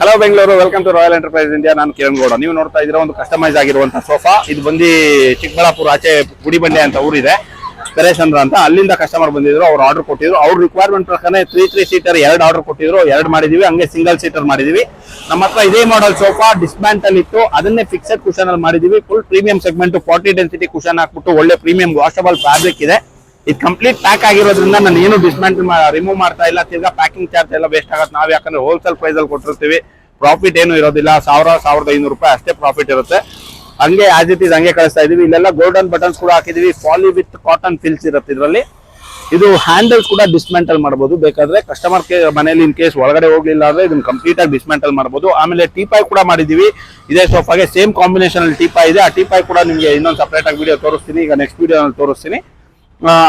Hello Bengaluru, welcome to Royal Enterprise India. ನಾನು ಕಿರಣ್ ಗೌಡ. ನೀವು ನೋಡ್ತಾ ಇದ್ದೀರಾ ಒಂದು ಕಸ್ಟಮೈಸ್ ಆಗಿರುವಂತಹ ಸೋಫಾ. ಇದು ಬಂದು ಚಿಕ್ಕಬಳ್ಳಾಪುರ ಆಚೆ ಗುಡಿಬಂಡೆ ಅಂತ ಊರಿದೆ, ಕರೇಶಂದ್ರ ಅಂತ. ಅಲ್ಲಿಂದ ಕಸ್ಟಮರ್ ಬಂದಿದ್ರು, ಅವ್ರು ಆರ್ಡರ್ ಕೊಟ್ಟಿದ್ರು. ಅವ್ರ ರಿಕ್ವೈರ್ಮೆಂಟ್ ಪ್ರಕಾರ 3 ಸೀಟರ್ 2 ಆರ್ಡರ್ ಕೊಟ್ಟಿದ್ರು, 2 ಮಾಡಿದೀವಿ. ಹಂಗೆ ಸಿಂಗಲ್ ಸೀಟರ್ ಮಾಡಿದೀವಿ. ನಮ್ಮ ಹತ್ರ ಇದೇ ಮಾಡೆಲ್ ಸೋಫಾ ಡಿಸ್ಮ್ಯಾಂಟಲ್ ಇತ್ತು, ಅದನ್ನೇ ಫಿಕ್ಸೆಡ್ ಕುಶನ್ ಅಲ್ಲಿ ಮಾಡಿದೀವಿ. Full premium segment 40 density cushion ಹಾಕ್ಬಿಟ್ಟು ಒಳ್ಳೆ ಪ್ರೀಮಿಯಂ ವಾಷಬಲ್ ಫ್ಯಾಬ್ರಿಕ್ ಇದೆ. ಇದು ಕಂಪ್ಲೀಟ್ ಪ್ಯಾಕ್ ಆಗಿರೋದ್ರಿಂದ ನಾನು ಏನು ಡಿಸ್ಮ್ಯಾಂಟಲ್ ರಿಮೂವ್ ಮಾಡ್ತಾ ಇಲ್ಲ. ತಿರ್ಗಾ ಪ್ಯಾಕಿಂಗ್ ಚಾರ್ಜ್ ಎಲ್ಲ ವೇಸ್ಟ್ ಆಗುತ್ತೆ. ನಾವು ಯಾಕಂದ್ರೆ ಹೋಲ್ಸೇಲ್ ಪ್ರೈಸ್ ಅಲ್ಲಿ ಕೊಟ್ಟಿರ್ತೀವಿ, ಪ್ರಾಫಿಟ್ ಏನು ಇರೋದಿಲ್ಲ. 1000-1500 ರೂಪಾಯಿ ಅಷ್ಟೇ ಪ್ರಾಫಿಟ್ ಇರುತ್ತೆ. ಹಂಗೆ ಆಸ್ ಇಟ್ ಈಸ್ ಹಂಗೆ ಕಳಿಸ್ತಾ ಇದೀವಿ. ಇಲ್ಲೆಲ್ಲ ಗೋಲ್ಡನ್ ಬಟನ್ಸ್ ಕೂಡ ಹಾಕಿದೀವಿ. ಪಾಲಿ ವಿತ್ ಕಾಟನ್ ಫಿಲ್ಸ್ ಇರುತ್ತೆ ಇದರಲ್ಲಿ. ಇದು ಹ್ಯಾಂಡಲ್ಸ್ ಕೂಡ ಡಿಸ್ಮ್ಯಾಂಟಲ್ ಮಾಡಬಹುದು. ಬೇಕಾದ್ರೆ ಕಸ್ಟಮರ್ ಮನೇಲಿ ಇನ್ ಕೇಸ್ ಒಳಗಡೆ ಹೋಗ್ಲಿಲ್ಲ ಅಂದ್ರೆ ಇದನ್ನ ಕಂಪ್ಲೀಟ್ ಆಗಿ ಡಿಸ್ಮ್ಯಾಂಟಲ್ ಮಾಡಬಹುದು. ಆಮೇಲೆ ಟೀಪಾಯ್ ಕೂಡ ಮಾಡಿದೀವಿ ಇದೇ ಸೋಫಾಗೆ. ಸೇಮ್ ಕಾಂಬಿನೇಷನ್ ಅಲ್ಲಿ ಟೀಪಾಯ್ ಇದೆ. ಆ ಟೀಪಾಯ್ ಕೂಡ ನಿಮಗೆ ಇನ್ನೊಂದು ಸಪರೇಟ್ ಆಗಿ ವಿಡಿಯೋ ತೋರಿಸ್ತೀನಿ. ಈಗ ನೆಕ್ಸ್ಟ್ ವಿಡಿಯೋ ತೋರಿಸ್ತೀನಿ.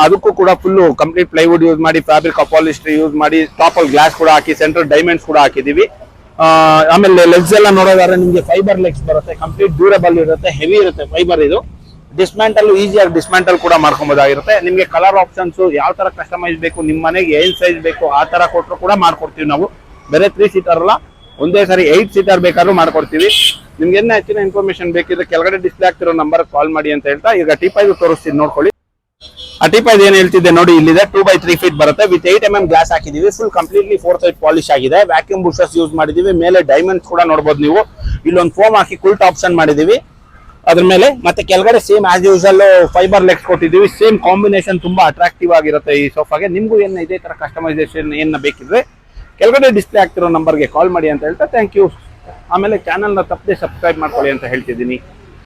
ಅದಕ್ಕೂ ಕೂಡ ಫುಲ್ ಕಂಪ್ಲೀಟ್ ಪ್ಲೈವುಡ್ ಯೂಸ್ ಮಾಡಿ, ಫ್ಯಾಬ್ರಿಕ್ ಅಪಾಲಿಸ್ಟ್ರಿ ಯೂಸ್ ಮಾಡಿ, ಟಾಪ್ ಅಲ್ಲಿ ಗ್ಲಾಸ್ ಕೂಡ ಹಾಕಿ, ಸೆಂಟ್ರಲ್ ಡೈಮಂಡ್ಸ್ ಕೂಡ ಹಾಕಿದೀವಿ. ಆಮೇಲೆ ಲೆಗ್ಸ್ ಎಲ್ಲ ನೋಡೋದಾದ್ರೆ ನಿಮಗೆ ಫೈಬರ್ ಲೆಗ್ಸ್ ಬರುತ್ತೆ. ಕಂಪ್ಲೀಟ್ ಡ್ಯೂರಬಲ್ ಇರುತ್ತೆ, ಹೆವಿ ಇರುತ್ತೆ ಫೈಬರ್. ಇದು ಡಿಸ್ಮ್ಯಾಂಟಲ್ ಈಸಿಯಾಗಿ ಡಿಸ್ಮ್ಯಾಂಟಲ್ ಕೂಡ ಮಾಡ್ಕೊಬೋದಾಗಿರುತ್ತೆ. ನಿಮಗೆ ಕಲರ್ ಆಪ್ಷನ್ಸ್ ಯಾವ ತರ ಕಸ್ಟಮೈಸ್ ಬೇಕು, ನಿಮ್ಮ ಮನೆಗೆ ಏನ್ ಸೈಜ್ ಬೇಕು ಆ ತರ ಕೊಟ್ಟರು ಕೂಡ ಮಾಡ್ಕೊಡ್ತೀವಿ ನಾವು. ಬೇರೆ 3 ಸೀಟರ್ ಅಲ್ಲ, ಒಂದೇ ಸಾರಿ 8 ಸೀಟರ್ ಬೇಕಾದ್ರೂ ಮಾಡ್ಕೊಡ್ತೀವಿ. ನಿಮ್ಗೆ ಏನ್ ಹೆಚ್ಚಿನ ಇನ್ಫಾರ್ಮೇಶನ್ ಬೇಕಿದ್ರೆ ಕೆಳಗಡೆ ಡಿಸ್ಪ್ಲೇ ಆಗ್ತಿರೋ ನಂಬರ್ ಕಾಲ್ ಮಾಡಿ ಅಂತ ಹೇಳ್ತಾ ಈಗ ಟೀಪಾಯ್ ತೋರಿಸ್ತೀನಿ ನೋಡ್ಕೊಳ್ಳಿ. ಆ ಟೀಪಾಯ್ ಏನ್ ಹೇಳ್ತಿದ್ದೆ ನೋಡಿ, ಇಲ್ಲಿದೆ 2x3 ಫೀಟ್ ಬರುತ್ತೆ. ವಿತ್ 8 mm ಗ್ಲಾಸ್ ಹಾಕಿದೀವಿ. ಫುಲ್ ಕಂಪ್ಲೀಟ್ಲಿ 4 ಸೈಡ್ ಪಾಲಿಶ್ ಆಗಿದೆ. ವ್ಯಾಕ್ಯೂಮ್ ಬುಷಸ್ ಯೂಸ್ ಮಾಡಿದೀವಿ. ಮೇಲೆ ಡೈಮಂಡ್ಸ್ ಕೂಡ ನೋಡಬಹುದು ನೀವು. ಇಲ್ಲೊಂದು ಫೋಮ್ ಹಾಕಿ ಕುಲ್ಟ್ ಆಪ್ಷನ್ ಮಾಡಿದೀವಿ ಅದ್ರ ಮೇಲೆ. ಮತ್ತೆ ಕೆಳಗಡೆ same as usual fiber legs ಕೊಟ್ಟಿದೀವಿ. ಸೇಮ್ ಕಾಂಬಿನೇಷನ್ ತುಂಬಾ ಅಟ್ರಾಕ್ಟಿವ್ ಆಗಿರುತ್ತೆ ಈ ಸೋಫಾಗೆ. ನಿಮ್ಗೂ ಏನ್ ಇದೇ ತರ ಕಸ್ಟಮೈಸೇಷನ್ ಏನ ಬೇಕಿದ್ರೆ ಕೆಳಗಡೆ ಡಿಸ್ಪ್ಲೇ ಆಗ್ತಿರೋ ನಂಬರ್ಗೆ ಕಾಲ್ ಮಾಡಿ ಅಂತ ಹೇಳ್ತಾ ಥ್ಯಾಂಕ್ ಯು. ಆಮೇಲೆ ಚಾನಲ್ನ ತಪ್ಪದೆ ಸಬ್ಸ್ಕ್ರೈಬ್ ಮಾಡ್ಕೊಳ್ಳಿ ಅಂತ ಹೇಳ್ತಿದ್ದೀನಿ.